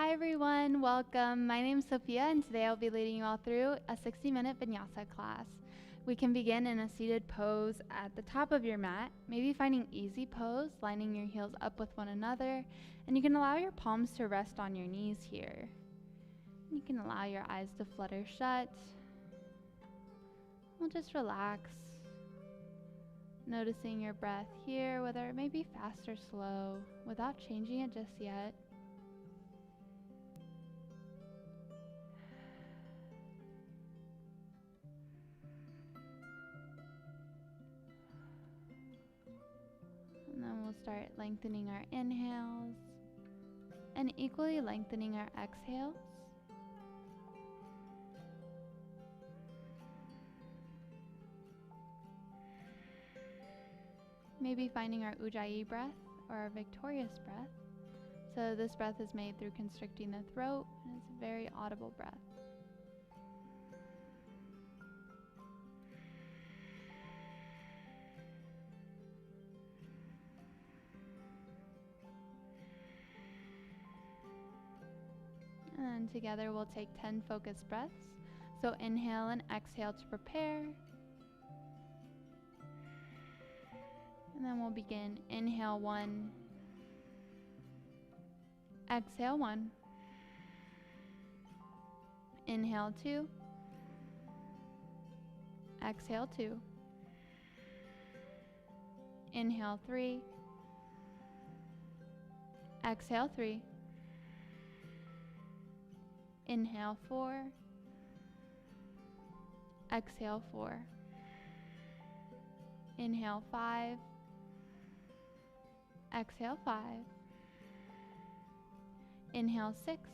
Hi everyone, welcome. My name is Sophia and today I'll be leading you all through a 60-minute Vinyasa class. We can begin in a seated pose at the top of your mat, maybe finding easy pose, lining your heels up with one another, and you can allow your palms to rest on your knees here. You can allow your eyes to flutter shut. We'll just relax, noticing your breath here, whether it may be fast or slow, without changing it just yet. And then we'll start lengthening our inhales and equally lengthening our exhales. Maybe finding our Ujjayi breath or our victorious breath. So this breath is made through constricting the throat, and it's a very audible breath. And then together we'll take 10 focused breaths. So inhale and exhale to prepare. And then we'll begin. Inhale 1. Exhale 1. Inhale 2. Exhale 2. Inhale 3. Exhale 3. Inhale 4. Exhale 4. Inhale 5. Exhale 5. Inhale 6.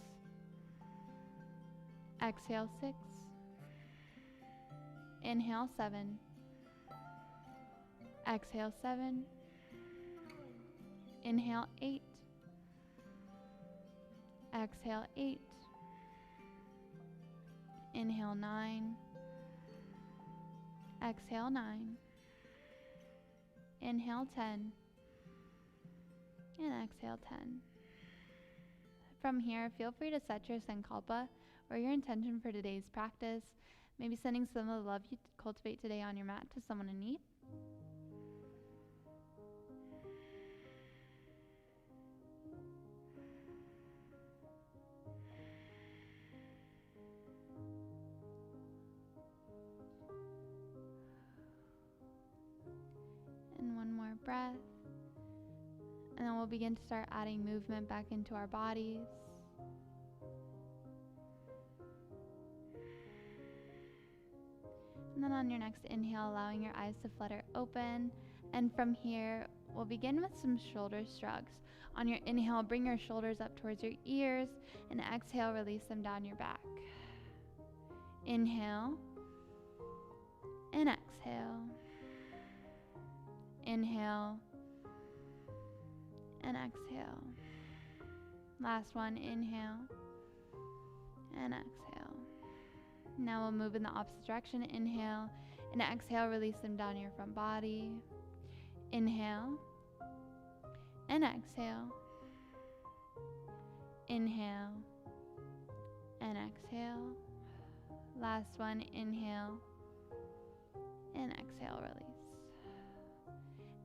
Exhale 6. Inhale 7. Exhale 7. Inhale 8. Exhale 8. Inhale 9. Exhale 9. Inhale 10. And exhale 10. From here, feel free to set your sankalpa or your intention for today's practice, maybe sending some of the love you cultivate today on your mat to someone in need. And one more breath. And then we'll begin to start adding movement back into our bodies. And then on your next inhale, allowing your eyes to flutter open. And from here, we'll begin with some shoulder shrugs. On your inhale, bring your shoulders up towards your ears, and exhale, release them down your back. Inhale and exhale. Inhale and exhale. Last one, inhale and exhale. Now we'll move in the opposite direction. Inhale and exhale, release them down your front body. Inhale and exhale. Inhale and exhale. Last one, inhale and exhale, release.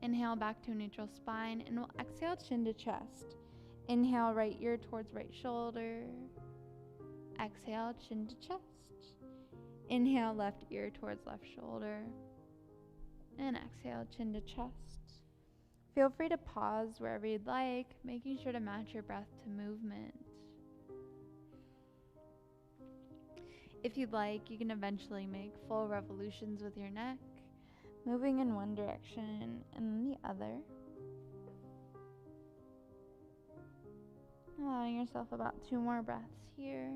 Inhale back to a neutral spine, and we'll exhale chin to chest. Inhale right ear towards right shoulder. Exhale chin to chest. Inhale left ear towards left shoulder. And exhale chin to chest. Feel free to pause wherever you'd like, making sure to match your breath to movement. If you'd like, you can eventually make full revolutions with your neck, moving in one direction and then the other. Allowing yourself about 2 more breaths here.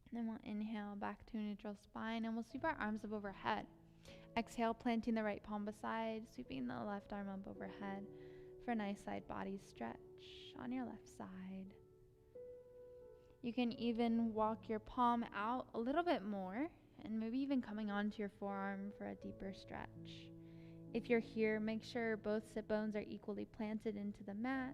And then we'll inhale back to a neutral spine, and we'll sweep our arms up overhead. Exhale, planting the right palm beside, sweeping the left arm up overhead for a nice side body stretch on your left side. You can even walk your palm out a little bit more and maybe even coming onto your forearm for a deeper stretch. If you're here, make sure both sit bones are equally planted into the mat.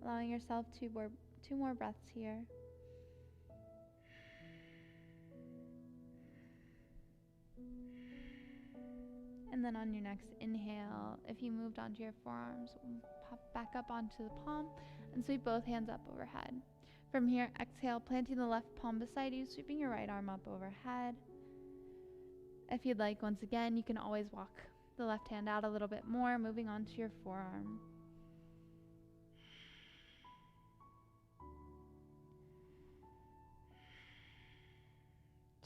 Allowing yourself two more breaths here. And then on your next inhale, if you moved onto your forearms, pop back up onto the palm and sweep both hands up overhead. From here, exhale, planting the left palm beside you, sweeping your right arm up overhead. If you'd like, once again, you can always walk the left hand out a little bit more, moving onto your forearm.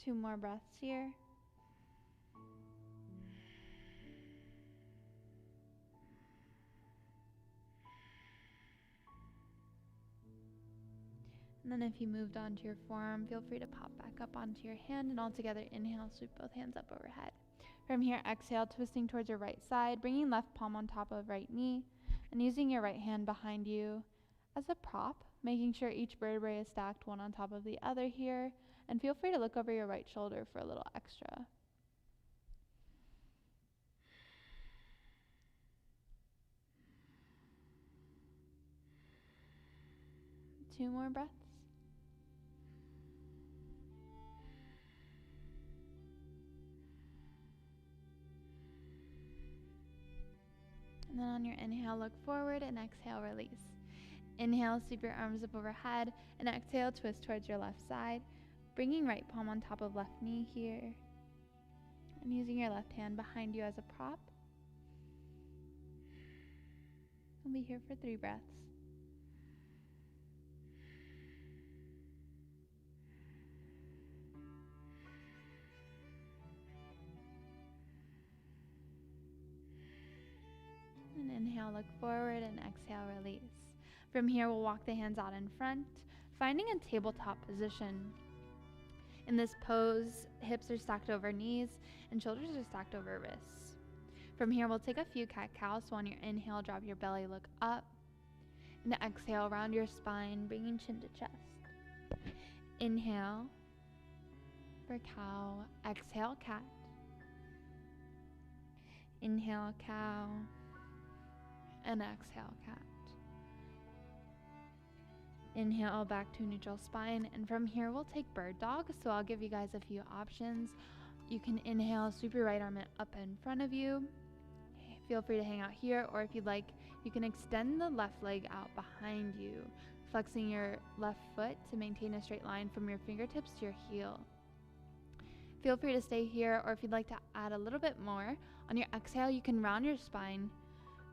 Two more breaths here. And then if you moved onto your forearm, feel free to pop back up onto your hand, and all together, inhale, sweep both hands up overhead. From here, exhale, twisting towards your right side, bringing left palm on top of right knee, and using your right hand behind you as a prop, making sure each vertebrae is stacked one on top of the other here, and feel free to look over your right shoulder for a little extra. Two more breaths. And then on your inhale, look forward, and exhale, release. Inhale, sweep your arms up overhead, and exhale, twist towards your left side, bringing right palm on top of left knee here, and using your left hand behind you as a prop. We'll be here for 3 breaths. And inhale, look forward, and exhale, release. From here, we'll walk the hands out in front, finding a tabletop position. In this pose, hips are stacked over knees and shoulders are stacked over wrists. From here, we'll take a few cat-cows. So on your inhale, drop your belly, look up. And exhale, round your spine, bringing chin to chest. Inhale for cow. Exhale, cat. Inhale, cow. And exhale, cat. Inhale back to neutral spine, and from here we'll take bird dog. So I'll give you guys a few options. You can inhale, sweep your right arm up in front of you. Feel free to hang out here, or if you'd like, you can extend the left leg out behind you, flexing your left foot to maintain a straight line from your fingertips to your heel. Feel free to stay here, or if you'd like to add a little bit more, on your exhale you can round your spine,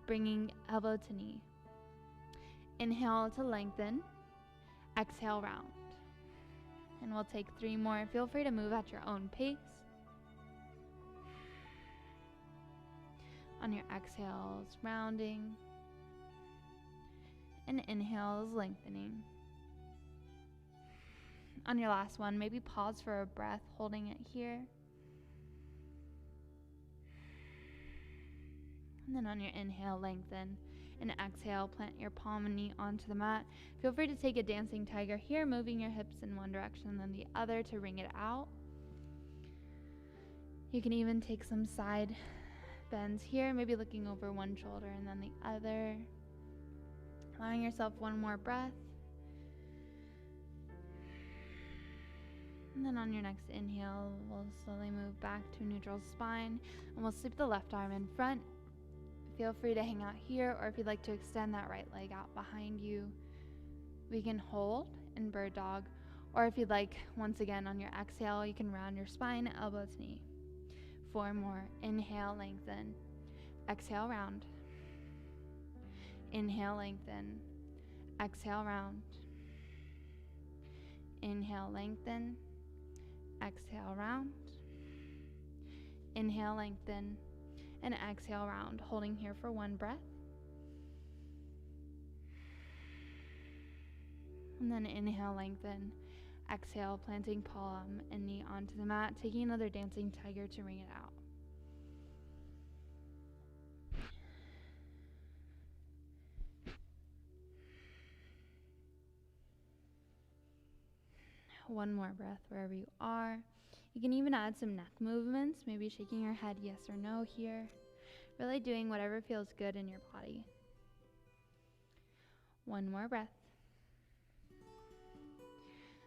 bringing elbow to knee. Inhale to lengthen. Exhale, round. And we'll take 3 more. Feel free to move at your own pace. On your exhales, rounding. And inhales, lengthening. On your last one, maybe pause for a breath, holding it here. And then on your inhale, lengthen. And exhale, plant your palm and knee onto the mat. Feel free to take a dancing tiger here, moving your hips in one direction and then the other to ring it out. You can even take some side bends here, maybe looking over one shoulder and then the other. Allowing yourself one more breath. And then on your next inhale, we'll slowly move back to neutral spine, and we'll sweep the left arm in front. Feel free to hang out here, or if you'd like to extend that right leg out behind you, we can hold in bird dog, or if you'd like, once again on your exhale, you can round your spine, elbow to knee. 4 more. Inhale, lengthen. Exhale, round. Inhale, lengthen. Exhale, round. Inhale, lengthen. Exhale, round. Inhale, lengthen. And exhale, round, holding here for 1 breath. And then inhale, lengthen. Exhale, planting palm and knee onto the mat, taking another dancing tiger to ring it out. One more breath wherever you are. You can even add some neck movements, maybe shaking your head yes or no here. Really doing whatever feels good in your body. One more breath.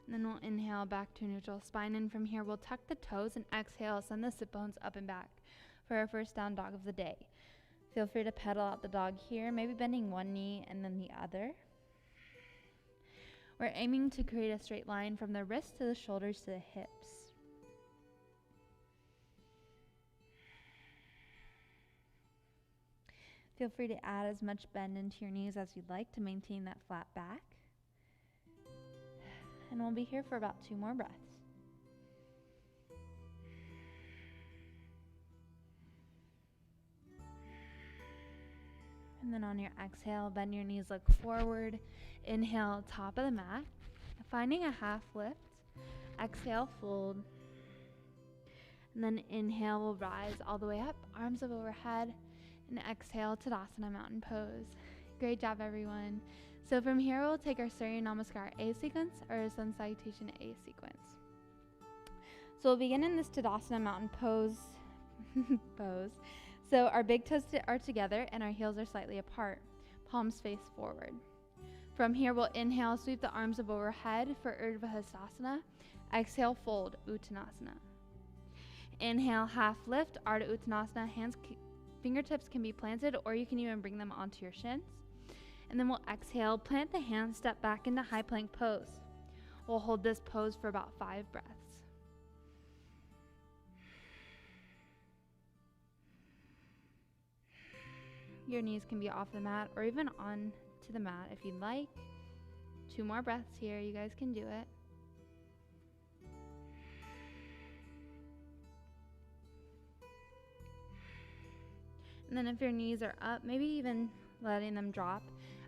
And then we'll inhale back to neutral spine, and from here we'll tuck the toes and exhale, send the sit bones up and back for our first down dog of the day. Feel free to pedal out the dog here, maybe bending one knee and then the other. We're aiming to create a straight line from the wrists to the shoulders to the hips. Feel free to add as much bend into your knees as you'd like to maintain that flat back. And we'll be here for about 2 more breaths. And then on your exhale, bend your knees, look forward. Inhale, top of the mat, finding a half lift. Exhale, fold. And then inhale, we'll rise all the way up, arms up overhead. And exhale, Tadasana Mountain Pose. Great job, everyone. So from here, we'll take our Surya Namaskar A sequence or Sun Salutation A sequence. So we'll begin in this Tadasana Mountain Pose. So our big toes are together and our heels are slightly apart. Palms face forward. From here, we'll inhale, sweep the arms up overhead for Urdhva Hastasana. Exhale, fold, Uttanasana. Inhale, half lift, Ardha Uttanasana. Fingertips can be planted, or you can even bring them onto your shins. And then we'll exhale, plant the hands, step back into high plank pose. We'll hold this pose for about 5 breaths. Your knees can be off the mat or even on to the mat if you'd like. 2 more breaths here. You guys can do it. And then if your knees are up, maybe even letting them drop.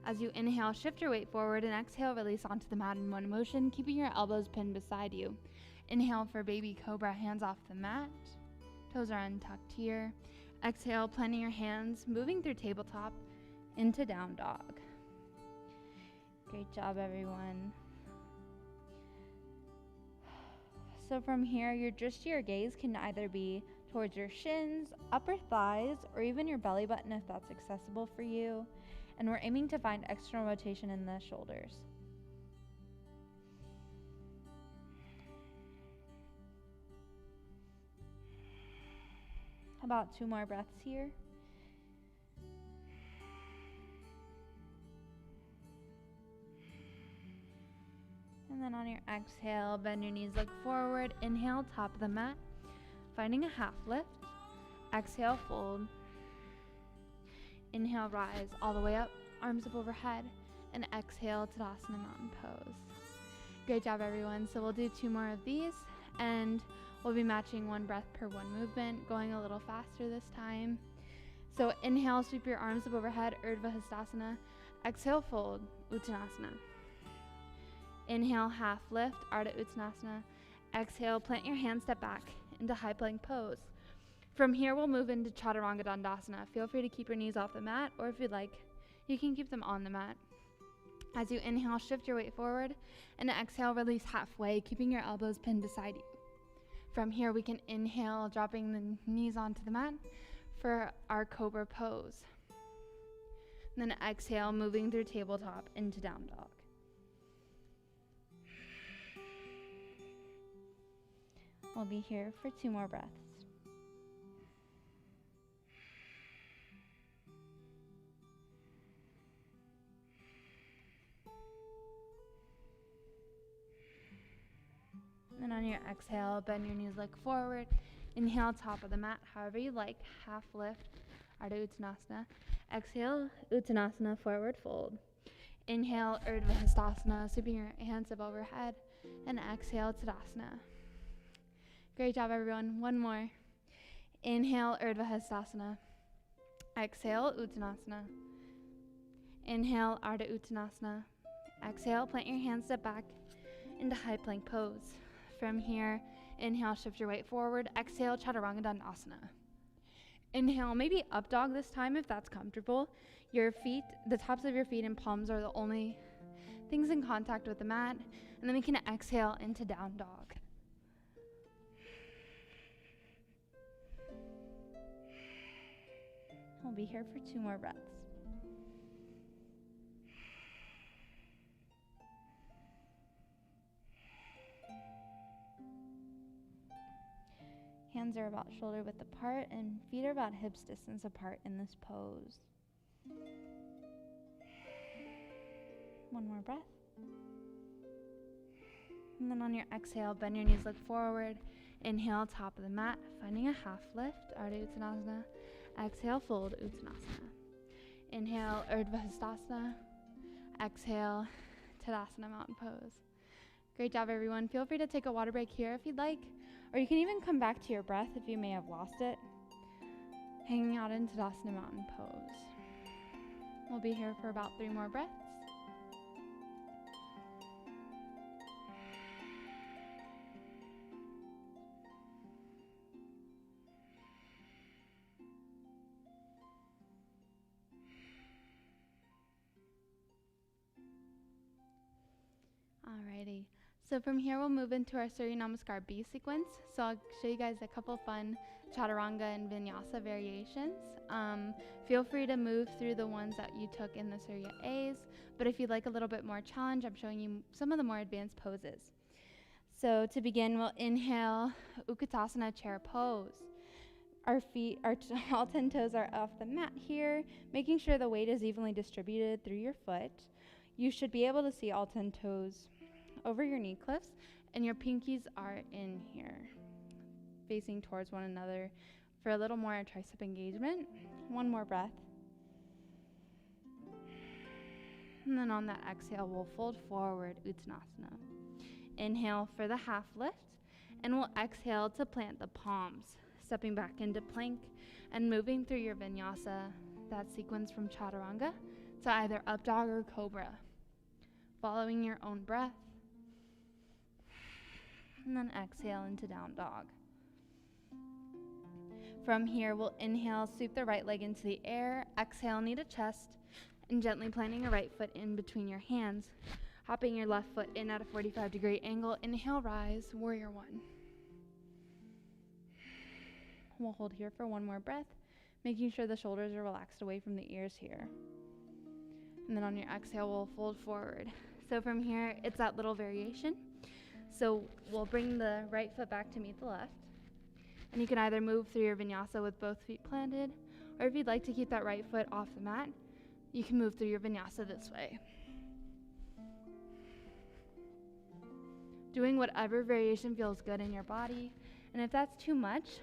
As you inhale, shift your weight forward, and exhale, release onto the mat in one motion, keeping your elbows pinned beside you. Inhale for baby cobra, hands off the mat. Toes are untucked here. Exhale, planting your hands, moving through tabletop into down dog. Great job, everyone. So from here, your gaze can either be towards your shins, upper thighs, or even your belly button if that's accessible for you. And we're aiming to find external rotation in the shoulders. About 2 more breaths here. And then on your exhale, bend your knees, look forward. Inhale, top of the mat, finding a half lift. Exhale, fold. Inhale, rise all the way up, arms up overhead. And exhale, Tadasana Mountain Pose. Great job, everyone. So we'll do 2 more of these, and we'll be matching 1 breath per 1 movement, going a little faster this time. So inhale, sweep your arms up overhead, Urdhva Hastasana. Exhale, fold, Uttanasana. Inhale, half lift, Ardha Uttanasana. Exhale, plant your hands, step back into high plank pose. From here, we'll move into Chaturanga Dandasana. Feel free to keep your knees off the mat, or if you'd like, you can keep them on the mat. As you inhale, shift your weight forward, and exhale, release halfway, keeping your elbows pinned beside you. From here, we can inhale, dropping the knees onto the mat for our Cobra pose. And then exhale, moving through tabletop into down dog. We'll be here for 2 more breaths. And on your exhale, bend your knees, look forward. Inhale, top of the mat, however you like. Half lift, Ardha Uttanasana. Exhale, Uttanasana, forward fold. Inhale, Urdhva Hastasana, sweeping your hands up overhead. And exhale, Tadasana. Great job, everyone. 1 more. Inhale, Urdhva Hastasana. Exhale, Uttanasana. Inhale, Ardha Uttanasana. Exhale, plant your hands, step back into high plank pose. From here, inhale, shift your weight forward. Exhale, chaturanga dandasana. Inhale, maybe up dog this time if that's comfortable. Your feet, the tops of your feet and palms are the only things in contact with the mat. And then we can exhale into down dog. We'll be here for 2 more breaths. Hands are about shoulder width apart and feet are about hips distance apart in this pose. 1 more breath. And then on your exhale, bend your knees, look forward. Inhale, top of the mat, finding a half lift, Ardha Uttanasana. Exhale, fold, Uttanasana. Inhale, Urdhva Hastasana. Exhale, Tadasana, mountain pose. Great job, everyone. Feel free to take a water break here if you'd like, or you can even come back to your breath if you may have lost it. Hanging out in Tadasana, mountain pose. We'll be here for about 3 more breaths. Alrighty, so from here we'll move into our Surya Namaskar B sequence. So I'll show you guys a couple fun Chaturanga and Vinyasa variations. Feel free to move through the ones that you took in the Surya A's, but if you'd like a little bit more challenge, I'm showing you some of the more advanced poses. So to begin, we'll inhale, Utkatasana chair pose. Our feet, all 10 toes are off the mat here, making sure the weight is evenly distributed through your foot. You should be able to see all 10 toes over your knee cliffs, and your pinkies are in here, facing towards one another for a little more tricep engagement. 1 more breath. And then on that exhale, we'll fold forward, Uttanasana. Inhale for the half lift, and we'll exhale to plant the palms, stepping back into plank and moving through your vinyasa, that sequence from chaturanga, to either up dog or cobra, following your own breath. And then exhale into down dog. From here, we'll inhale, sweep the right leg into the air, exhale, knee to chest, and gently planting your right foot in between your hands, hopping your left foot in at a 45-degree angle. Inhale, rise, warrior 1. We'll hold here for 1 more breath, making sure the shoulders are relaxed away from the ears here. And then on your exhale, we'll fold forward. So from here, it's that little variation. So we'll bring the right foot back to meet the left. And you can either move through your vinyasa with both feet planted, or if you'd like to keep that right foot off the mat, you can move through your vinyasa this way. Doing whatever variation feels good in your body. And if that's too much,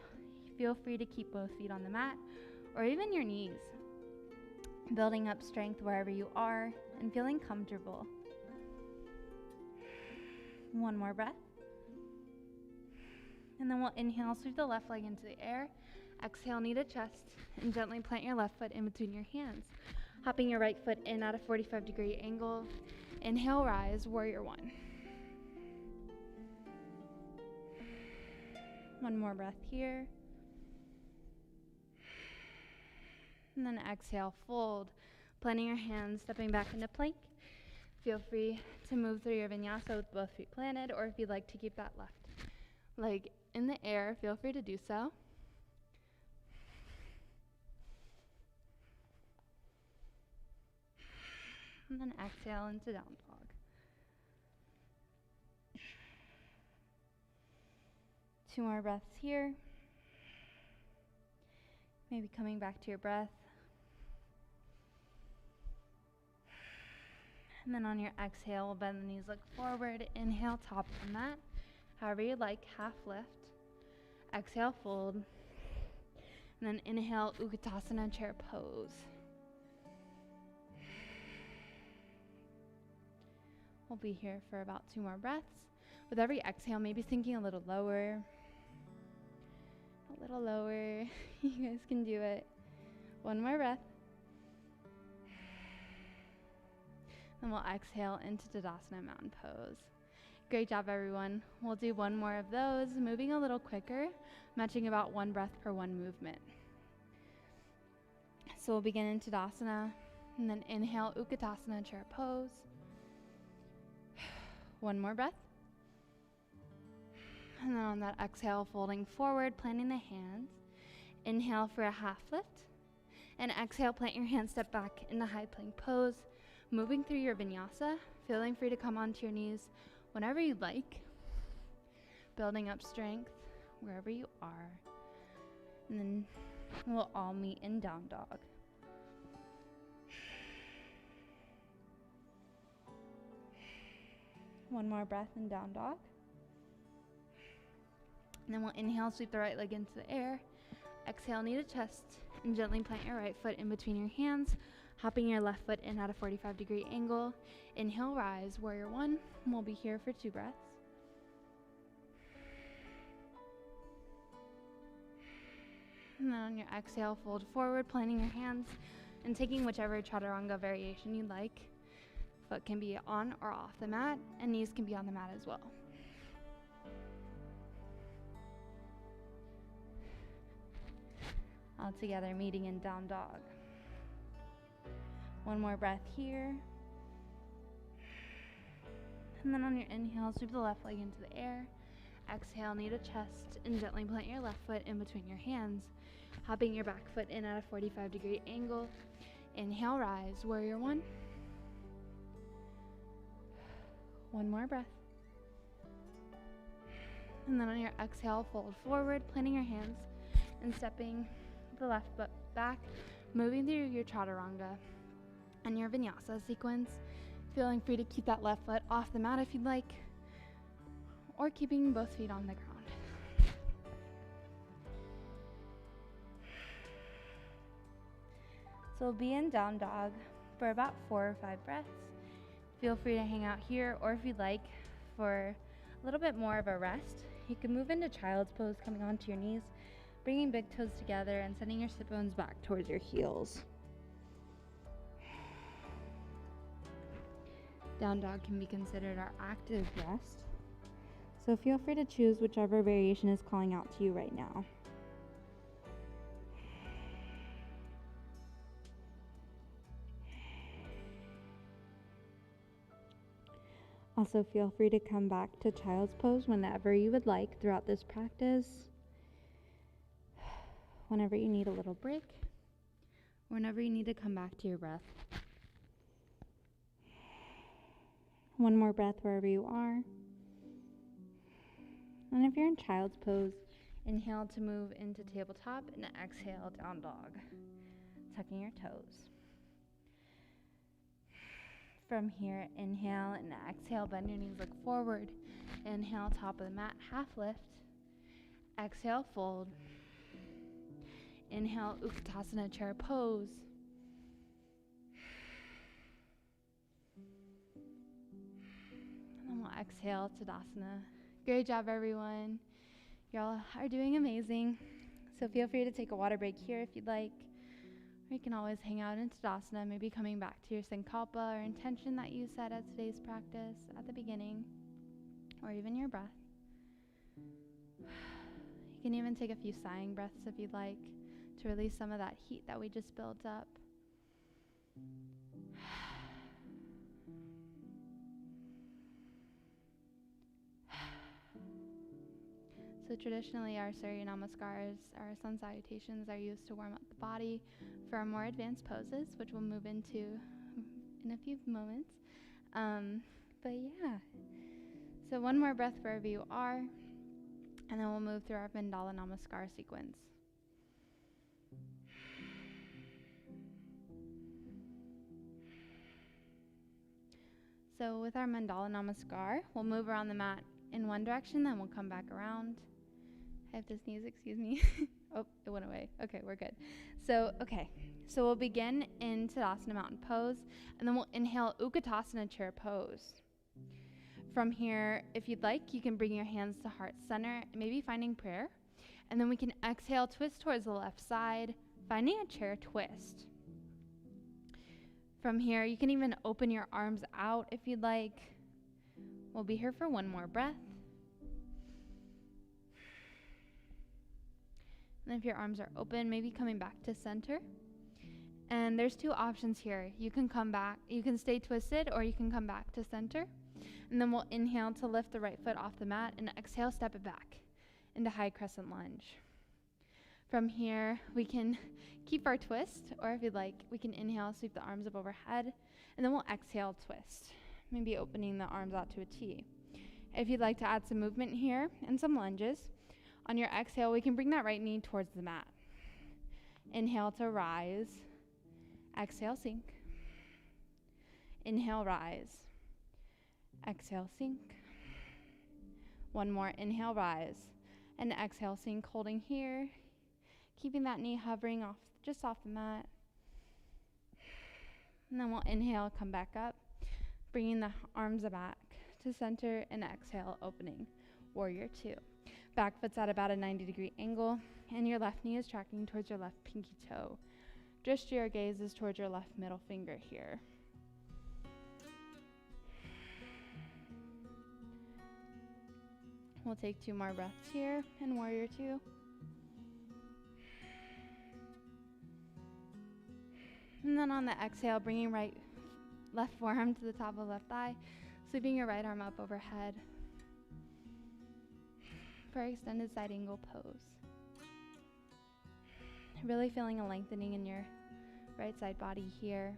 feel free to keep both feet on the mat, or even your knees. Building up strength wherever you are and feeling comfortable. 1 more breath. And then we'll inhale, sweep the left leg into the air. Exhale, knee to chest, and gently plant your left foot in between your hands, hopping your right foot in at a 45-degree angle. Inhale, rise, warrior 1. 1 more breath here. And then exhale, fold, planting your hands, stepping back into plank. Feel free to move through your vinyasa with both feet planted, or if you'd like to keep that left leg in the air, feel free to do so. And then exhale into down dog. Two more breaths here. Maybe coming back to your breath. And then on your exhale, we'll bend the knees, look forward. Inhale, top of the mat. However you like, half lift. Exhale, fold. And then inhale, Utkatasana chair pose. We'll be here for about 2 more breaths. With every exhale, maybe sinking a little lower. A little lower. You guys can do it. 1 more breath. And we'll exhale into Tadasana mountain pose. Great job, everyone. We'll do one more of those, moving a little quicker, matching about 1 breath per 1 movement. So we'll begin in Tadasana, and then inhale, Utkatasana, chair pose. 1 more breath. And then on that exhale, folding forward, planting the hands. Inhale for a half lift. And exhale, plant your hands, step back into high plank pose. Moving through your vinyasa, feeling free to come onto your knees whenever you'd like. Building up strength wherever you are. And then we'll all meet in down dog. One more breath in down dog. And then we'll inhale, sweep the right leg into the air. Exhale, knee to chest, and gently plant your right foot in between your hands, hopping your left foot in at a 45-degree angle. Inhale, rise, warrior 1. We'll be here for 2 breaths. And then on your exhale, fold forward, planting your hands, and taking whichever chaturanga variation you'd like. Foot can be on or off the mat, and knees can be on the mat as well. All together, meeting in down dog. 1 more breath here. And then on your inhale, sweep the left leg into the air. Exhale, knee to chest, and gently plant your left foot in between your hands, hopping your back foot in at a 45-degree angle. Inhale, rise, warrior 1. 1 more breath. And then on your exhale, fold forward, planting your hands and stepping the left foot back, moving through your chaturanga and your vinyasa sequence, feeling free to keep that left foot off the mat if you'd like, or keeping both feet on the ground. So we'll be in down dog for about 4 or 5 breaths. Feel free to hang out here, or if you'd like, for a little bit more of a rest, you can move into child's pose, coming onto your knees, bringing big toes together and sending your sit bones back towards your heels. Down dog can be considered our active rest, so feel free to choose whichever variation is calling out to you right now. Also, feel free to come back to child's pose whenever you would like throughout this practice. Whenever you need a little break, whenever you need to come back to your breath. 1 more breath wherever you are. And if you're in child's pose, inhale to move into tabletop and exhale down dog, tucking your toes. From here, inhale and exhale, bend your knees, look forward. Inhale, top of the mat, half lift. Exhale, fold. Inhale, Utkatasana, chair pose. And then we'll exhale, Tadasana. Great job, everyone. Y'all are doing amazing. So feel free to take a water break here if you'd like. Or you can always hang out in Tadasana, maybe coming back to your sankalpa or intention that you set at today's practice at the beginning, or even your breath. You can even take a few sighing breaths if you'd like, to release some of that heat that we just built up. So traditionally, our Surya Namaskars, our sun salutations, are used to warm up the body for our more advanced poses, which we'll move into in a few moments. But yeah, so 1 more breath wherever you are, and then we'll move through our Mandala Namaskar sequence. So with our Mandala Namaskar, we'll move around the mat in one direction, then we'll come back around. I have to sneeze, excuse me. Oh, it went away. Okay, we're good. So we'll begin in Tadasana Mountain Pose, and then we'll inhale Utkatasana Chair Pose. From here, if you'd like, you can bring your hands to heart center, maybe finding prayer, and then we can exhale, twist towards the left side, finding a chair twist. From here, you can even open your arms out if you'd like, We'll be here for one more breath. And if your arms are open, maybe coming back to center. And there's two options here. You can come back, you can stay twisted, or you can come back to center. And then we'll inhale to lift the right foot off the mat, and exhale, step it back into high crescent lunge. From here, we can keep our twist, or if you'd like, we can inhale, sweep the arms up overhead, and then we'll exhale, twist, maybe opening the arms out to a T. If you'd like to add some movement here and some lunges, on your exhale, we can bring that right knee towards the mat. Inhale to rise. Exhale, sink. Inhale, rise. Exhale, sink. One more. Inhale, rise. And exhale, sink, holding here. Keeping that knee hovering just off the mat. And then we'll inhale, come back up. Bringing the arms back to center, and exhale, opening. Warrior two. Back foot's at about a 90-degree angle, and your left knee is tracking towards your left pinky toe. Just your gaze is towards your left middle finger here. We'll take 2 more breaths here in warrior two. And then on the exhale, bringing left forearm to the top of left thigh, sweeping your right arm up overhead for extended side angle pose. Really feeling a lengthening in your right side body here.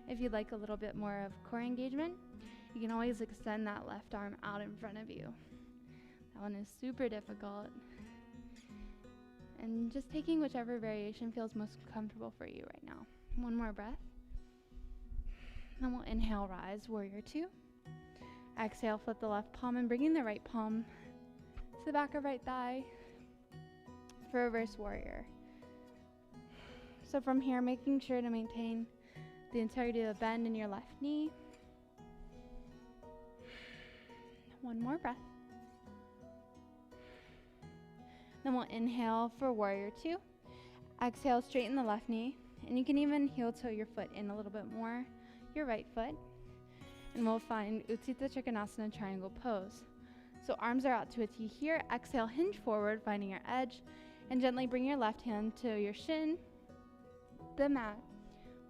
If you'd like a little bit more of core engagement, you can always extend that left arm out in front of you. That one is super difficult. And just taking whichever variation feels most comfortable for you right now. One more breath. Then we'll inhale, rise, warrior two. Exhale, flip the left palm and bringing the right palm to the back of right thigh for reverse warrior. So from here, making sure to maintain the integrity of the bend in your left knee. One more breath. Then we'll inhale for warrior two. Exhale, straighten the left knee, and you can even heel toe your foot in a little bit more, your right foot. And we'll find Utthita Trikonasana triangle pose. So arms are out to a T here. Exhale, hinge forward, finding your edge, and gently bring your left hand to your shin, the mat,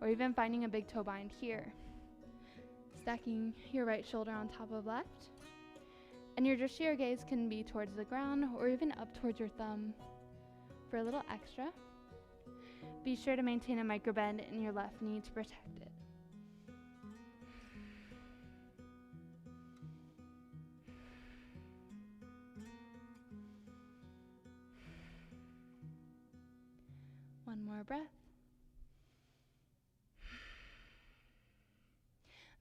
or even finding a big toe bind here. Stacking your right shoulder on top of left. And your drishti gaze can be towards the ground or even up towards your thumb for a little extra. Be sure to maintain a micro bend in your left knee to protect it. One more breath.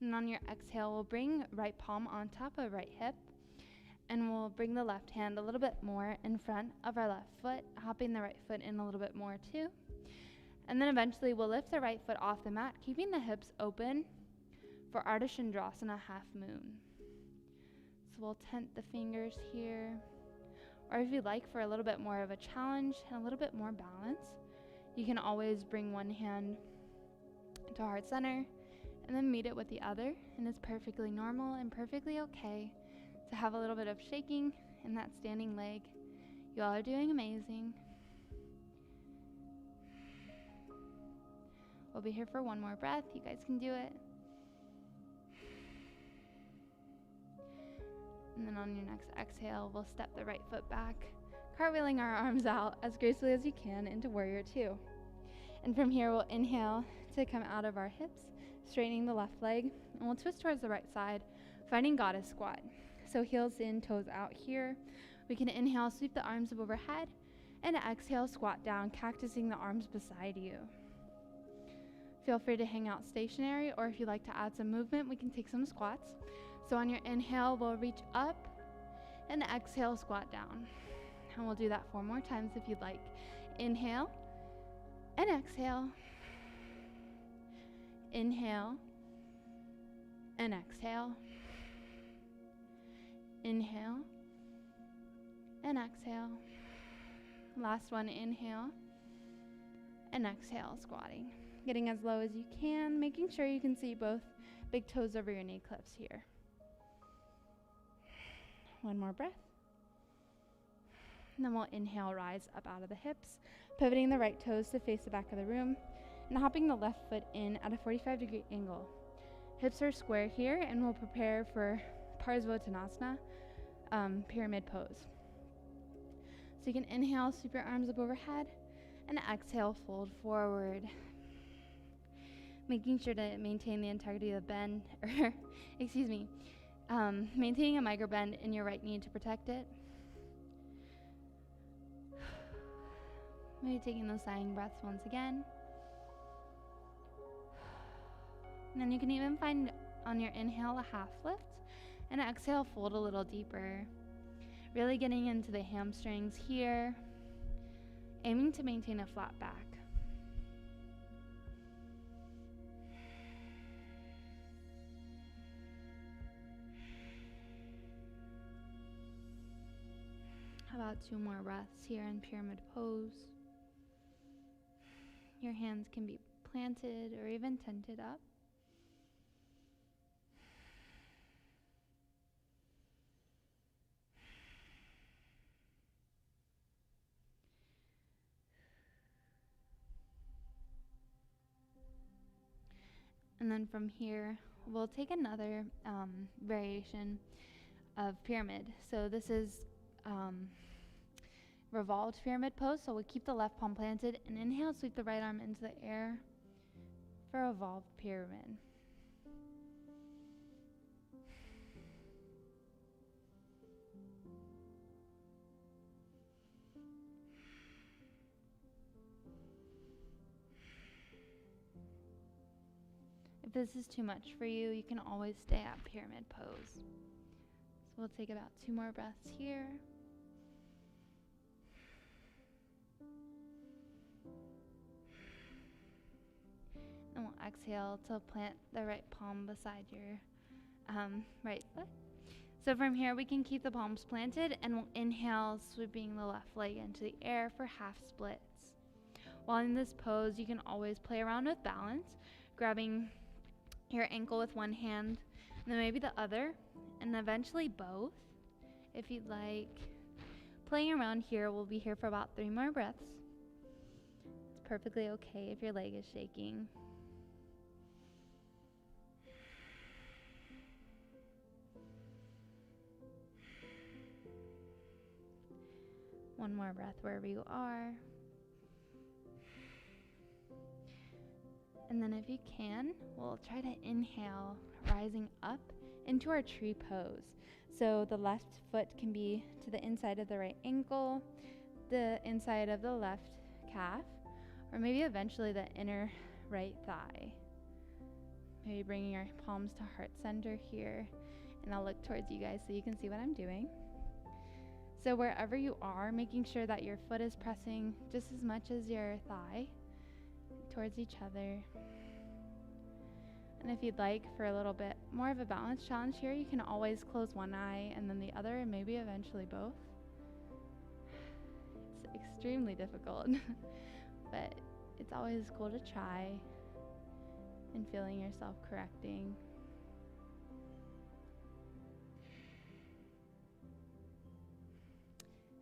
And on your exhale, we'll bring right palm on top of right hip. And we'll bring the left hand a little bit more in front of our left foot, hopping the right foot in a little bit more too. And then eventually we'll lift the right foot off the mat, keeping the hips open for Ardha Chandrasana, half moon. So we'll tent the fingers here. Or if you'd like for a little bit more of a challenge and a little bit more balance, you can always bring one hand to heart center and then meet it with the other. And it's perfectly normal and perfectly okay to have a little bit of shaking in that standing leg. You all are doing amazing. We'll be here for one more breath. You guys can do it. And then on your next exhale, we'll step the right foot back, cartwheeling our arms out as gracefully as you can into warrior two. And from here, we'll inhale to come out of our hips, straightening the left leg, and we'll twist towards the right side, finding goddess squat. So heels in, toes out here. We can inhale, sweep the arms up overhead, and exhale, squat down, cactusing the arms beside you. Feel free to hang out stationary, or if you'd like to add some movement, we can take some squats. So on your inhale, we'll reach up, and exhale, squat down. And we'll do that 4 more times if you'd like. Inhale, and exhale. Inhale, and exhale. Inhale and exhale. Last one, inhale and exhale, squatting. getting as low as you can, making sure you can see both big toes over your knee clips here. One more breath. And then we'll inhale, rise up out of the hips, pivoting the right toes to face the back of the room, and hopping the left foot in at a 45-degree angle. Hips are square here, and we'll prepare for Parsvottanasana, pyramid pose. So you can inhale, sweep your arms up overhead, and exhale, fold forward. Making sure to maintain the integrity of the bend, maintaining a micro bend in your right knee to protect it. Maybe taking those sighing breaths once again. And then you can even find on your inhale a half lift, and exhale, fold a little deeper. Really getting into the hamstrings here, aiming to maintain a flat back. How about 2 more breaths here in pyramid pose? Your hands can be planted or even tented up. And then from here, we'll take another variation of pyramid. So this is revolved pyramid pose. So we'll keep the left palm planted and inhale, sweep the right arm into the air for revolved pyramid. If this is too much for you, you can always stay at pyramid pose. So we'll take about 2 more breaths here. And we'll exhale to plant the right palm beside your right foot. So from here, we can keep the palms planted, and we'll inhale, sweeping the left leg into the air for half splits. While in this pose, you can always play around with balance, grabbing your ankle with one hand, and then maybe the other, and eventually both, if you'd like. Playing around here, we'll be here for about 3 more breaths. It's perfectly okay if your leg is shaking. One more breath wherever you are. And then if you can, we'll try to inhale, rising up into our tree pose. So the left foot can be to the inside of the right ankle, the inside of the left calf, or maybe eventually the inner right thigh. Maybe bringing your palms to heart center here, and I'll look towards you guys so you can see what I'm doing. So wherever you are, making sure that your foot is pressing just as much as your thigh towards each other. And if you'd like, for a little bit more of a balance challenge here, you can always close one eye and then the other, and maybe eventually both. It's extremely difficult, but it's always cool to try, and feeling yourself correcting.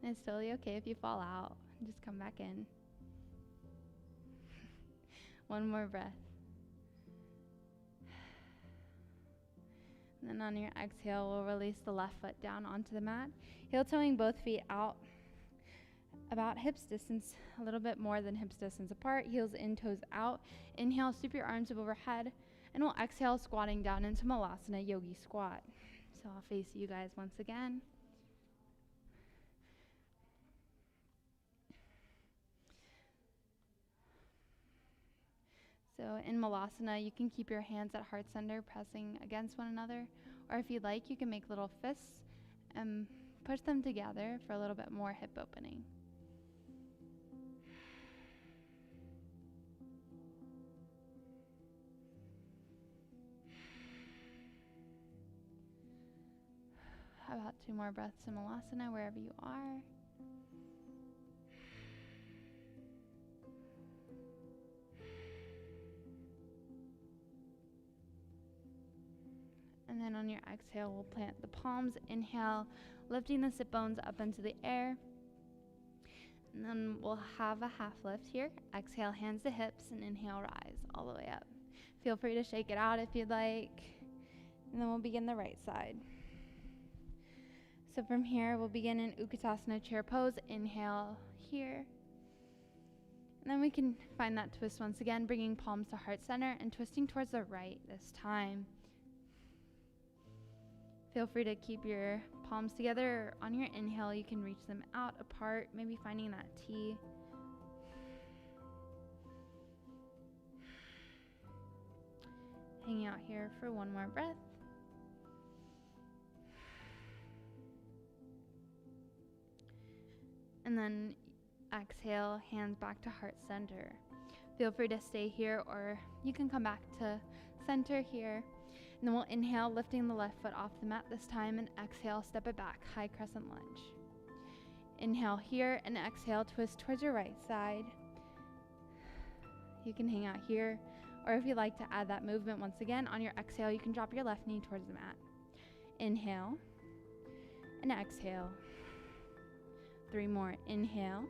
And it's totally okay if you fall out. Just come back in. One more breath. And then on your exhale, we'll release the left foot down onto the mat. Heel toeing both feet out about hips distance, a little bit more than hips distance apart. Heels in, toes out. Inhale, sweep your arms up overhead. And we'll exhale, squatting down into Malasana Yogi Squat. So I'll face you guys once again. So in Malasana, you can keep your hands at heart center, pressing against one another. Or if you'd like, you can make little fists and push them together for a little bit more hip opening. How about 2 more breaths in Malasana, wherever you are. And then on your exhale, we'll plant the palms. Inhale, lifting the sit bones up into the air. And then we'll have a half lift here. Exhale, hands to hips, and inhale, rise all the way up. Feel free to shake it out if you'd like. And then we'll begin the right side. So from here, we'll begin in Utkatasana chair pose. Inhale here. And then we can find that twist once again, bringing palms to heart center and twisting towards the right this time. Feel free to keep your palms together. On your inhale, you can reach them out apart, maybe finding that T. Hanging out here for one more breath. And then exhale, hands back to heart center. Feel free to stay here, or you can come back to center here. And then we'll inhale, lifting the left foot off the mat this time, and exhale, step it back, high crescent lunge. Inhale here, and exhale, twist towards your right side. You can hang out here, or if you'd like to add that movement once again, on your exhale, you can drop your left knee towards the mat. Inhale, and exhale. 3 more, inhale,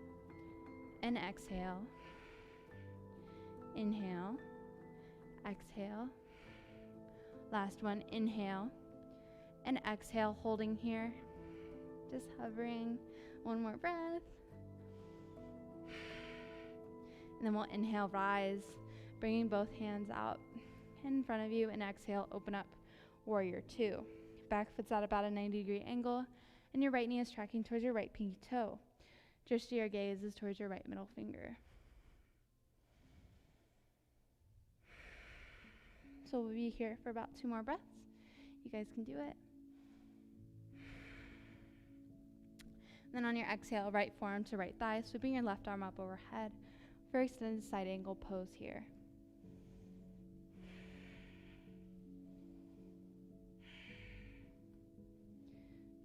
and exhale. Inhale, exhale. Last one, inhale and exhale, holding here, just hovering. One more breath. And then we'll inhale, rise, bringing both hands out in front of you, and exhale, open up, warrior 2. Back foot's at about a 90-degree angle, and your right knee is tracking towards your right pinky toe. Just your gaze is towards your right middle finger. So we'll be here for about 2 more breaths. You guys can do it. Then on your exhale, right forearm to right thigh, sweeping your left arm up overhead for extended side angle pose here.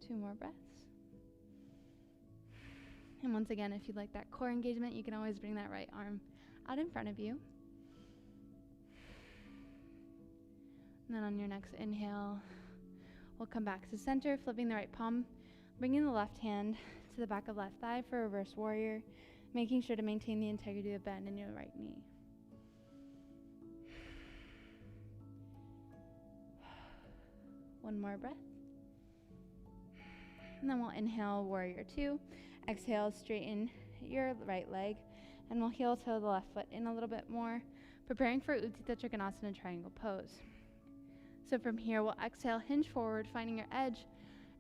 Two more breaths. And once again, if you'd like that core engagement, you can always bring that right arm out in front of you. And then on your next inhale, we'll come back to center, flipping the right palm, bringing the left hand to the back of left thigh for reverse warrior, making sure to maintain the integrity of bend in your right knee. One more breath. And then we'll inhale, warrior 2. Exhale, straighten your right leg, and we'll heel toe the left foot in a little bit more, preparing for Utthita Trikonasana triangle pose. So from here, we'll exhale, hinge forward, finding your edge,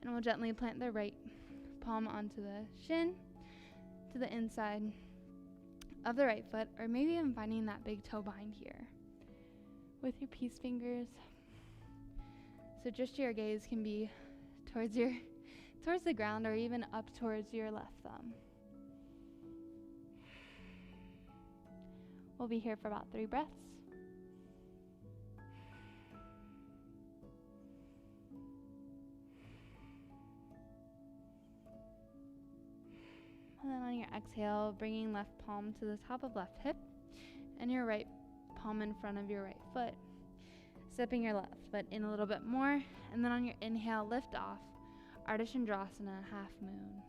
and we'll gently plant the right palm onto the shin, to the inside of the right foot, or maybe even finding that big toe behind here with your peace fingers. So just your gaze can be towards the ground, or even up towards your left thumb. We'll be here for about 3 breaths. And then on your exhale, bringing left palm to the top of left hip and your right palm in front of your right foot. Stepping your left foot in a little bit more, and then on your inhale, lift off, Ardha Chandrasana, half moon.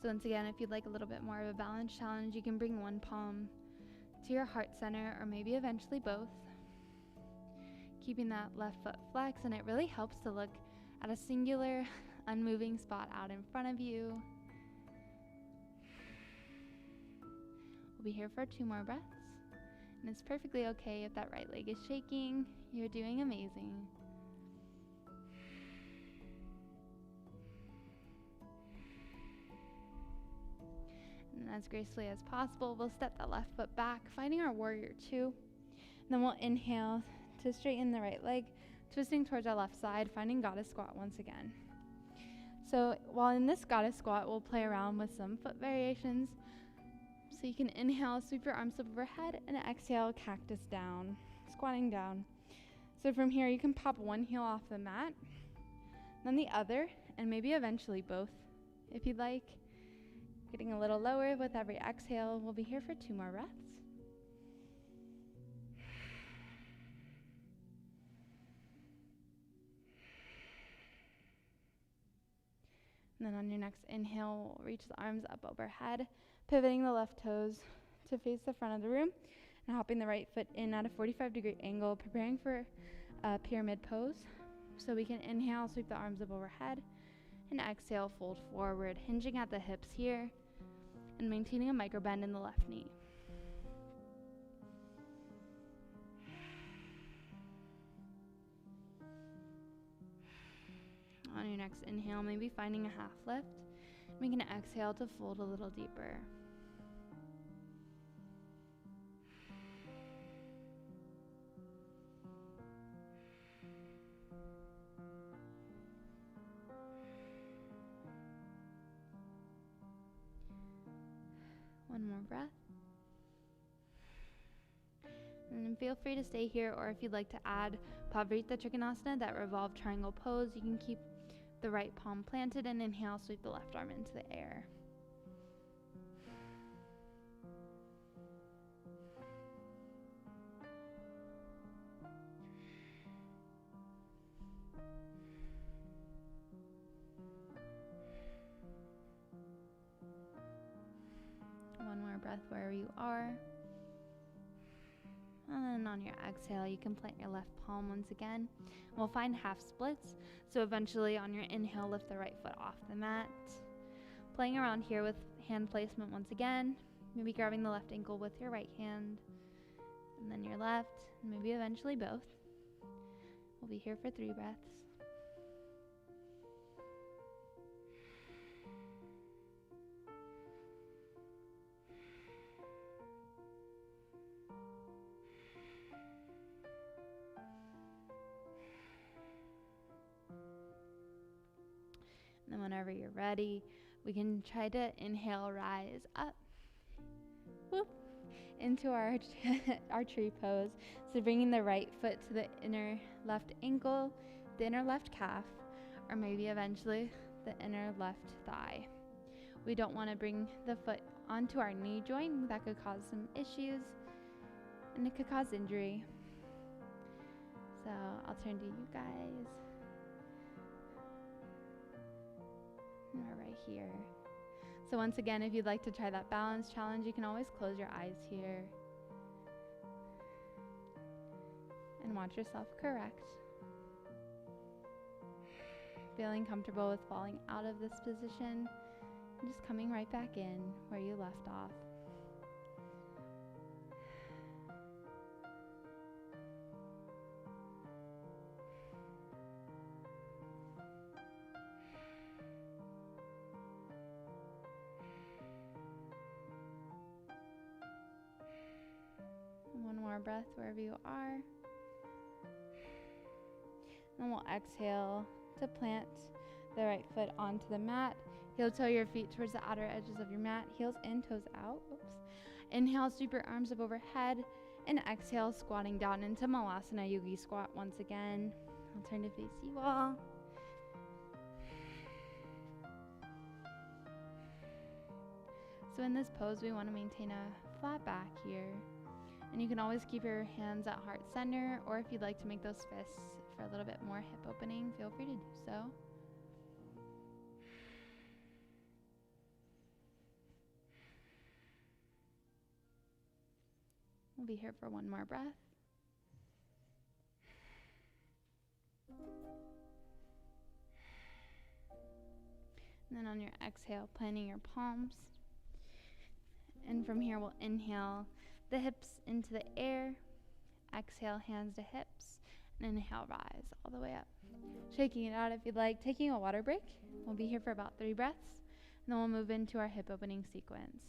So once again, if you'd like a little bit more of a balance challenge, you can bring one palm to your heart center, or maybe eventually both, keeping that left foot flexed, and it really helps to look at a singular, unmoving spot out in front of you. We'll be here for 2 more breaths, and it's perfectly okay if that right leg is shaking. You're doing amazing. And as gracefully as possible, we'll step that left foot back, finding our warrior 2. And then we'll inhale to straighten the right leg, twisting towards our left side, finding goddess squat once again. So while in this goddess squat, we'll play around with some foot variations. So you can inhale, sweep your arms up overhead, and exhale, cactus down, squatting down. So from here, you can pop one heel off the mat, then the other, and maybe eventually both, if you'd like. Getting a little lower with every exhale. We'll be here for 2 more breaths. And then on your next inhale, reach the arms up overhead, pivoting the left toes to face the front of the room and hopping the right foot in at a 45-degree angle, preparing for a pyramid pose. So we can inhale, sweep the arms up overhead, and exhale, fold forward, hinging at the hips here and maintaining a micro bend in the left knee. On your next inhale, maybe finding a half lift. We can exhale to fold a little deeper. One more breath. And feel free to stay here, or if you'd like to add Pavarita Trikonasana, that revolved triangle pose, you can keep the right palm planted and inhale, sweep the left arm into the air. One more breath wherever you are. And then on your exhale, you can plant your left palm once again. We'll find half splits. So eventually on your inhale, lift the right foot off the mat. Playing around here with hand placement once again. Maybe grabbing the left ankle with your right hand. And then your left, and maybe eventually both. We'll be here for 3 breaths. And then whenever you're ready, we can try to inhale, rise up, whoop, into our tree pose. So bringing the right foot to the inner left ankle, the inner left calf, or maybe eventually the inner left thigh. We don't want to bring the foot onto our knee joint. That could cause some issues, and it could cause injury. So I'll turn to you guys. We're right here. So once again, if you'd like to try that balance challenge, you can always close your eyes here and watch yourself correct. Feeling comfortable with falling out of this position and just coming right back in where you left off. One more breath wherever you are. And we'll exhale to plant the right foot onto the mat. Heel toe your feet towards the outer edges of your mat. Heels in, toes out. Oops. Inhale, sweep your arms up overhead. And exhale, squatting down into Malasana Yogi squat once again. I'll turn to face you all. So in this pose, we want to maintain a flat back here. And you can always keep your hands at heart center, or if you'd like to make those fists for a little bit more hip opening, feel free to do so. We'll be here for one more breath. And then on your exhale, planting your palms. And from here, we'll inhale the hips into the air. Exhale, hands to hips. And inhale, rise all the way up. Shaking it out if you'd like. Taking a water break. We'll be here for about 3 breaths. And then we'll move into our hip opening sequence.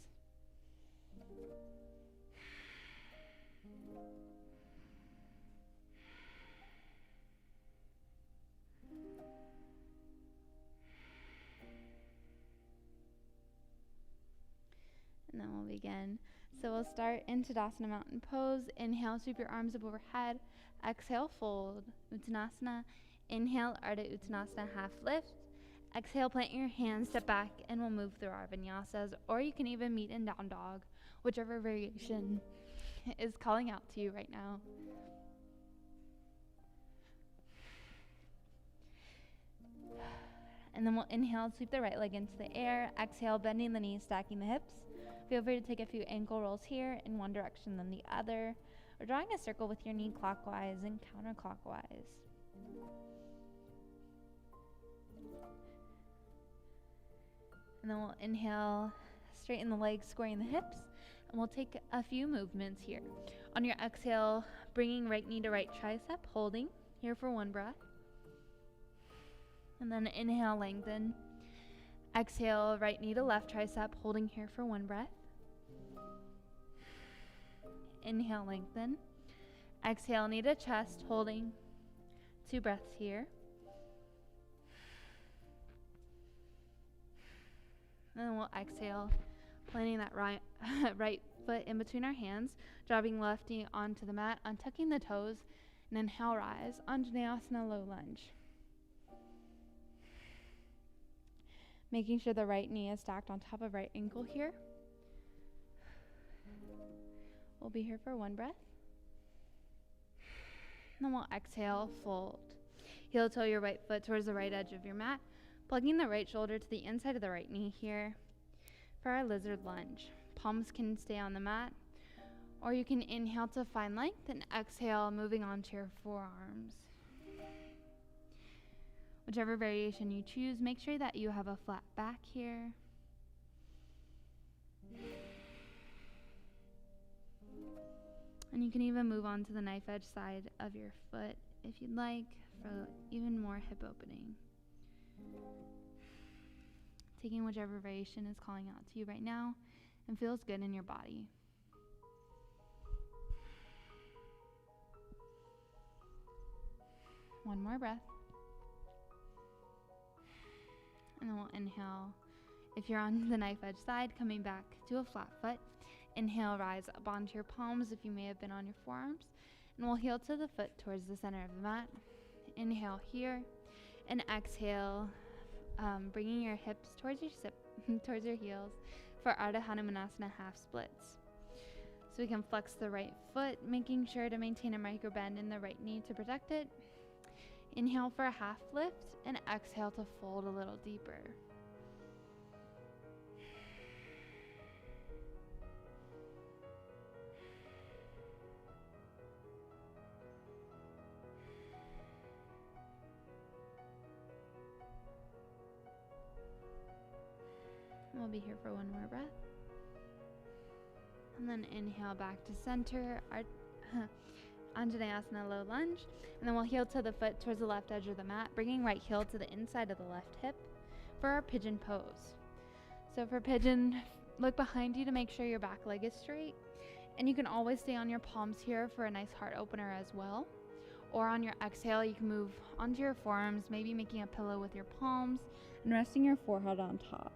And then we'll begin. So we'll start in Tadasana Mountain Pose. Inhale, sweep your arms up overhead. Exhale, fold. Uttanasana. Inhale, Ardha Uttanasana, half lift. Exhale, plant your hands, step back, and we'll move through our vinyasas. Or you can even meet in down dog, whichever variation is calling out to you right now. And then we'll inhale, sweep the right leg into the air. Exhale, bending the knees, stacking the hips. Feel free to take a few ankle rolls here in one direction then the other, or drawing a circle with your knee clockwise and counterclockwise. And then we'll inhale, straighten the legs, squaring the hips, and we'll take a few movements here. On your exhale, bringing right knee to right tricep, holding here for one breath. And then inhale, lengthen. Exhale, right knee to left tricep, holding here for one breath. Inhale, lengthen. Exhale, knee to chest, holding. 2 breaths here. And then we'll exhale, planting that right foot in between our hands, dropping left knee onto the mat, untucking the toes, and inhale, rise, Vinyāsa low lunge. Making sure the right knee is stacked on top of right ankle here. We'll be here for one breath. And then we'll exhale, fold. Heel toe your right foot towards the right edge of your mat, plugging the right shoulder to the inside of the right knee here for our lizard lunge. Palms can stay on the mat, or you can inhale to find length and exhale, moving onto your forearms. Whichever variation you choose, make sure that you have a flat back here. And you can even move on to the knife edge side of your foot if you'd like for even more hip opening. Taking whichever variation is calling out to you right now and feels good in your body. One more breath. And then we'll inhale. If you're on the knife edge side, coming back to a flat foot. Inhale, rise up onto your palms if you may have been on your forearms. And we'll heel to the foot towards the center of the mat. Inhale here. And exhale, bringing your hips towards your heels for Ardha Hanumanasana half splits. So we can flex the right foot, making sure to maintain a micro bend in the right knee to protect it. Inhale for a half lift and exhale to fold a little deeper. We'll be here for one more breath. And then inhale back to center, Vinyāsa low lunge. And then we'll heel to the foot towards the left edge of the mat, bringing right heel to the inside of the left hip for our pigeon pose. So for pigeon, look behind you to make sure your back leg is straight. And you can always stay on your palms here for a nice heart opener as well. Or on your exhale, you can move onto your forearms, maybe making a pillow with your palms and resting your forehead on top.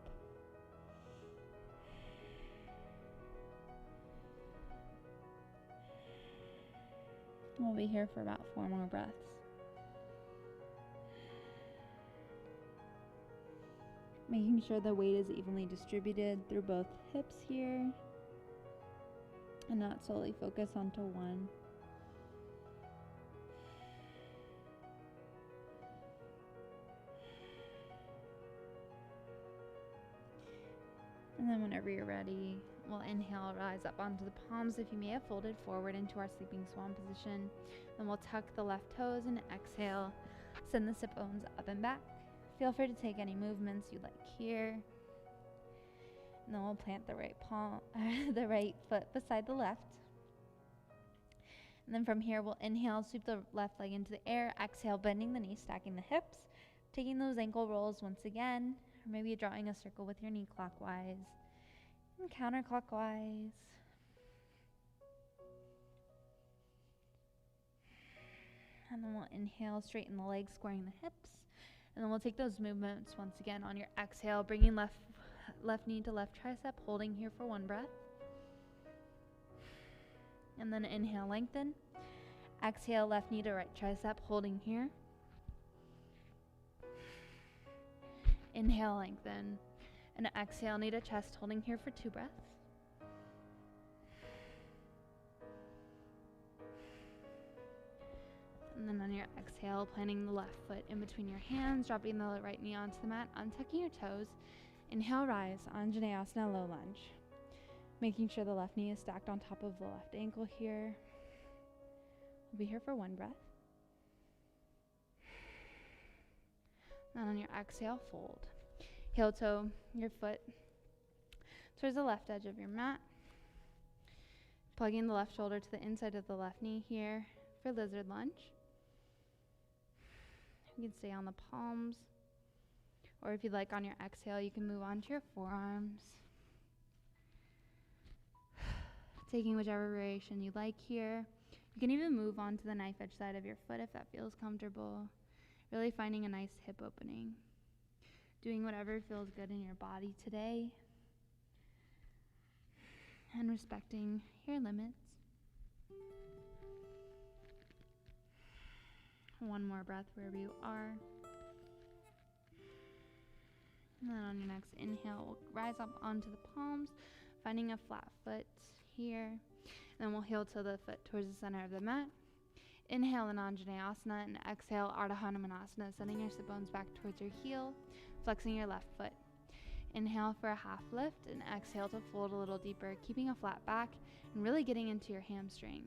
We'll be here for about 4 more breaths. Making sure the weight is evenly distributed through both hips here and not solely focus onto one. And then whenever you're ready, we'll inhale, rise up onto the palms if you may have folded forward into our sleeping swan position. Then we'll tuck the left toes and exhale, send the sit bones up and back. Feel free to take any movements you like here. And then we'll plant the the right foot beside the left. And then from here, we'll inhale, sweep the left leg into the air. Exhale, bending the knees, stacking the hips, taking those ankle rolls once again, or maybe drawing a circle with your knee clockwise and counterclockwise. And then we'll inhale, straighten the legs, squaring the hips. And then we'll take those movements once again on your exhale, bringing left knee to left tricep, holding here for one breath. And then inhale, lengthen. Exhale, left knee to right tricep, holding here. Inhale, lengthen. And exhale, knee to chest, holding here for 2 breaths. And And then on your exhale, planting the left foot in between your hands, dropping the right knee onto the mat, untucking your toes. Inhale, rise, Anjaneyasana, low lunge. Making sure the left knee is stacked on top of the left ankle here. We'll be here for one breath. And on your exhale, fold. Heel toe your foot towards the left edge of your mat. Plugging the left shoulder to the inside of the left knee here for lizard lunge. You can stay on the palms. Or if you'd like, on your exhale, you can move on to your forearms. Taking whichever variation you like here. You can even move on to the knife edge side of your foot if that feels comfortable. Really finding a nice hip opening. Doing whatever feels good in your body today. And respecting your limits. One more breath wherever you are. And then on your next inhale, we'll rise up onto the palms, finding a flat foot here. And then we'll heel to the foot towards the center of the mat. Inhale in Anjaneyasana and exhale Ardha Hanumanasana, sending your sit bones back towards your heel, flexing your left foot. Inhale for a half lift and exhale to fold a little deeper, keeping a flat back and really getting into your hamstring.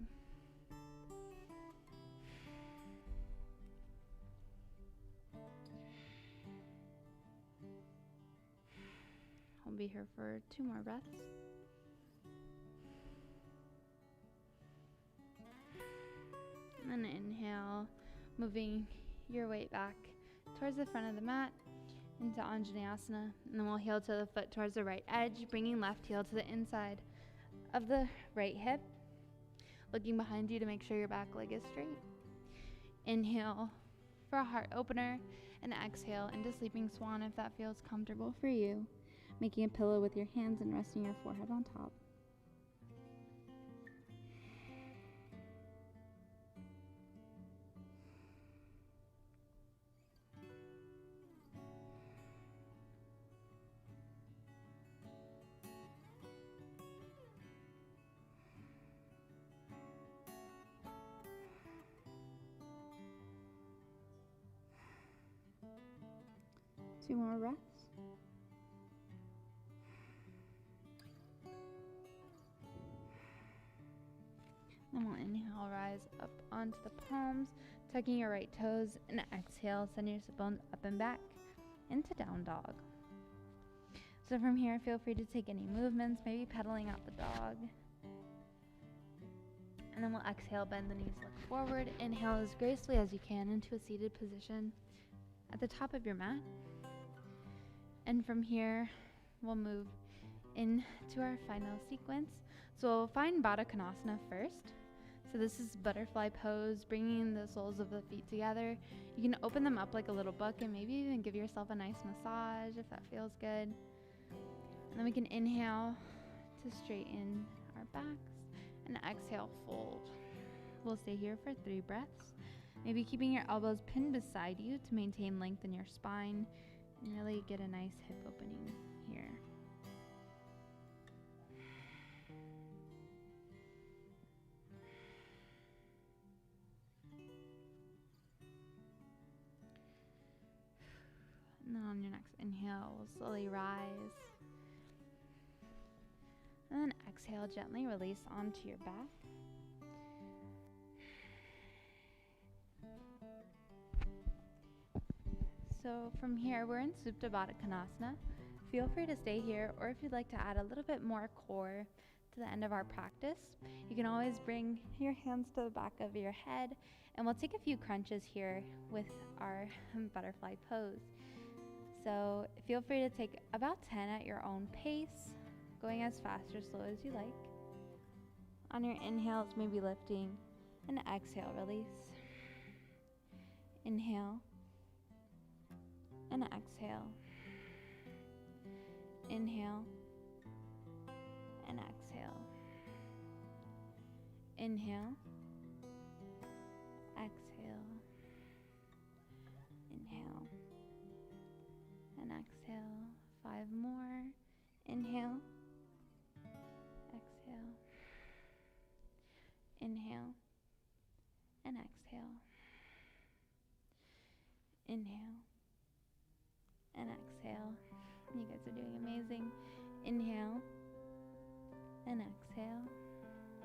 We'll be here for 2 more breaths. And then inhale, moving your weight back towards the front of the mat into Anjaneyasana. And then we'll heel to the foot towards the right edge, bringing left heel to the inside of the right hip. Looking behind you to make sure your back leg is straight. Inhale for a heart opener and exhale into sleeping swan if that feels comfortable for you. Making a pillow with your hands and resting your forehead on top. Two more breaths. Then we'll inhale, rise up onto the palms, tucking your right toes, and exhale, send your sit bones up and back into down dog. So from here, feel free to take any movements, maybe pedaling out the dog. And then we'll exhale, bend the knees, look forward. Inhale as gracefully as you can into a seated position at the top of your mat. And from here, we'll move into our final sequence. So we'll find Baddha Konasana first. So this is butterfly pose, bringing the soles of the feet together. You can open them up like a little book and maybe even give yourself a nice massage if that feels good. And then we can inhale to straighten our backs and exhale, fold. We'll stay here for 3 breaths. Maybe keeping your elbows pinned beside you to maintain length in your spine and really get a nice hip opening here. And then on your next inhale, we'll slowly rise. And then exhale, gently release onto your back. So from here, we're in Supta Baddha Konasana. Feel free to stay here, or if you'd like to add a little bit more core to the end of our practice, you can always bring your hands to the back of your head, and we'll take a few crunches here with our butterfly pose. So feel free to take about 10 at your own pace, going as fast or slow as you like. On your inhales, maybe lifting, and exhale, release. Inhale, and exhale. Inhale, and exhale. Inhale, exhale. Inhale, and exhale. 5 more. Inhale, exhale. Inhale, and exhale. Inhale and exhale. You guys are doing amazing. Inhale and exhale.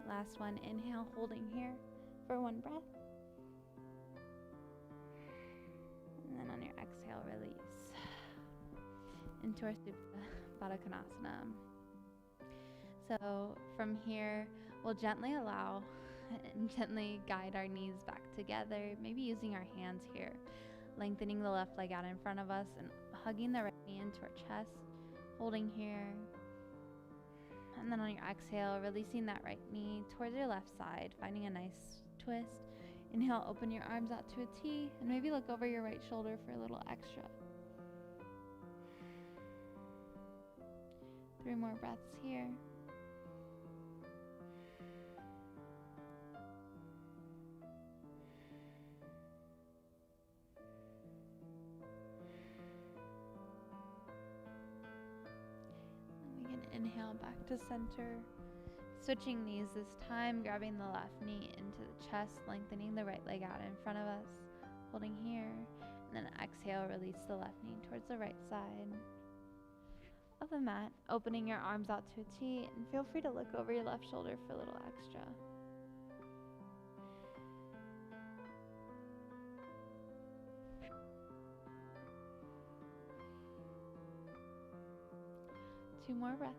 Last one, inhale, holding here for one breath. And then on your exhale, release into our Supta Baddha Konasana. So from here, we'll gently allow and gently guide our knees back together, maybe using our hands here, lengthening the left leg out in front of us and hugging the right knee into our chest, holding here. And then on your exhale, releasing that right knee towards your left side, finding a nice twist. Inhale, open your arms out to a T, and maybe look over your right shoulder for a little extra. 3 more breaths here. Inhale back to center. Switching knees this time, grabbing the left knee into the chest, lengthening the right leg out in front of us, holding here. And then exhale, release the left knee towards the right side of the mat, opening your arms out to a T, and feel free to look over your left shoulder for a little extra. Two more breaths.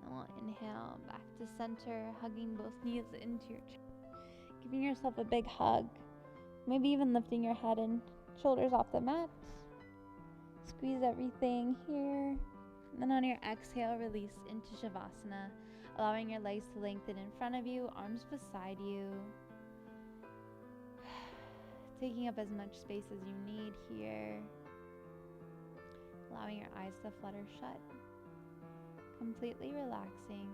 And we'll inhale back to center, hugging both knees into your chest. Giving yourself a big hug. Maybe even lifting your head and shoulders off the mat. Squeeze everything here. And then on your exhale, release into Shavasana, allowing your legs to lengthen in front of you, arms beside you. Taking up as much space as you need here. Allowing your eyes to flutter shut. Completely relaxing.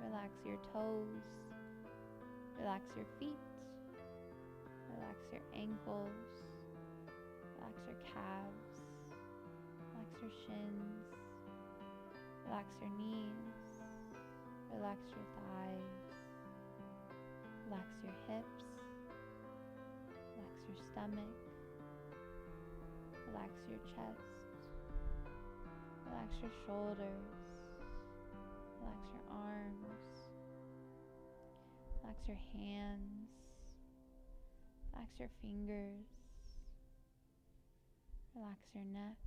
Relax your toes. Relax your feet. Relax your ankles. Relax your calves. Relax your shins. Relax your knees. Relax your thighs. Relax your hips. Relax your stomach. Relax your chest. Relax your shoulders. Relax your arms. Relax your hands. Relax your fingers. Relax your neck.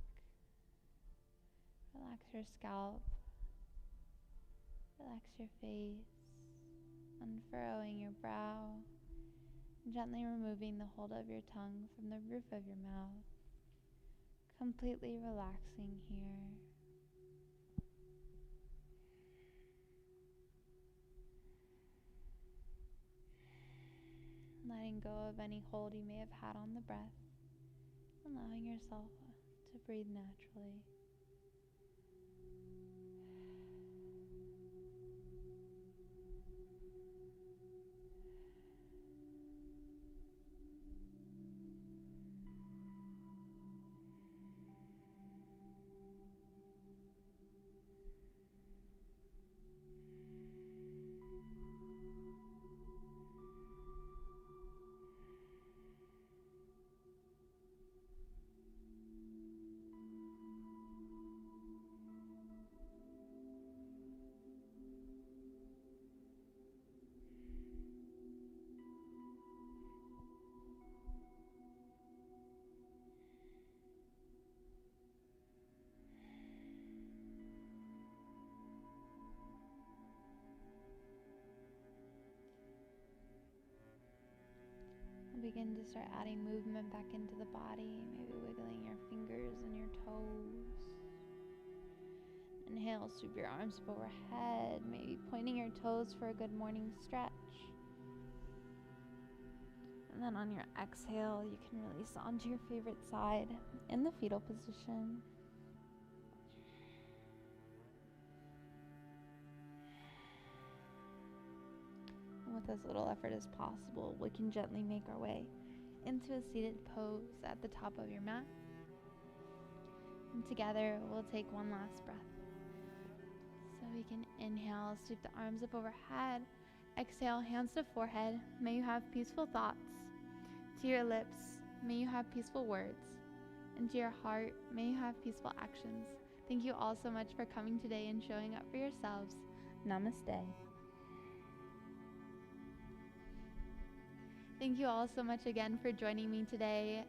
Relax your scalp. Relax your face. Unfurrowing your brow, gently removing the hold of your tongue from the roof of your mouth, completely relaxing here. Letting go of any hold you may have had on the breath, allowing yourself to breathe naturally. Begin to start adding movement back into the body, maybe wiggling your fingers and your toes. Inhale, sweep your arms up overhead, maybe pointing your toes for a good morning stretch. And then on your exhale, you can release onto your favorite side in the fetal position. With as little effort as possible, we can gently make our way into a seated pose at the top of your mat. And together, we'll take one last breath. So we can inhale, sweep the arms up overhead. Exhale, hands to forehead. May you have peaceful thoughts. To your lips, may you have peaceful words. And to your heart, may you have peaceful actions. Thank you all so much for coming today and showing up for yourselves. Namaste. Thank you all so much again for joining me today.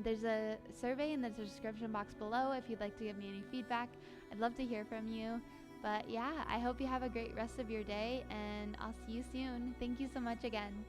There's a survey in the description box below if you'd like to give me any feedback. I'd love to hear from you. But yeah, I hope you have a great rest of your day, and I'll see you soon. Thank you so much again.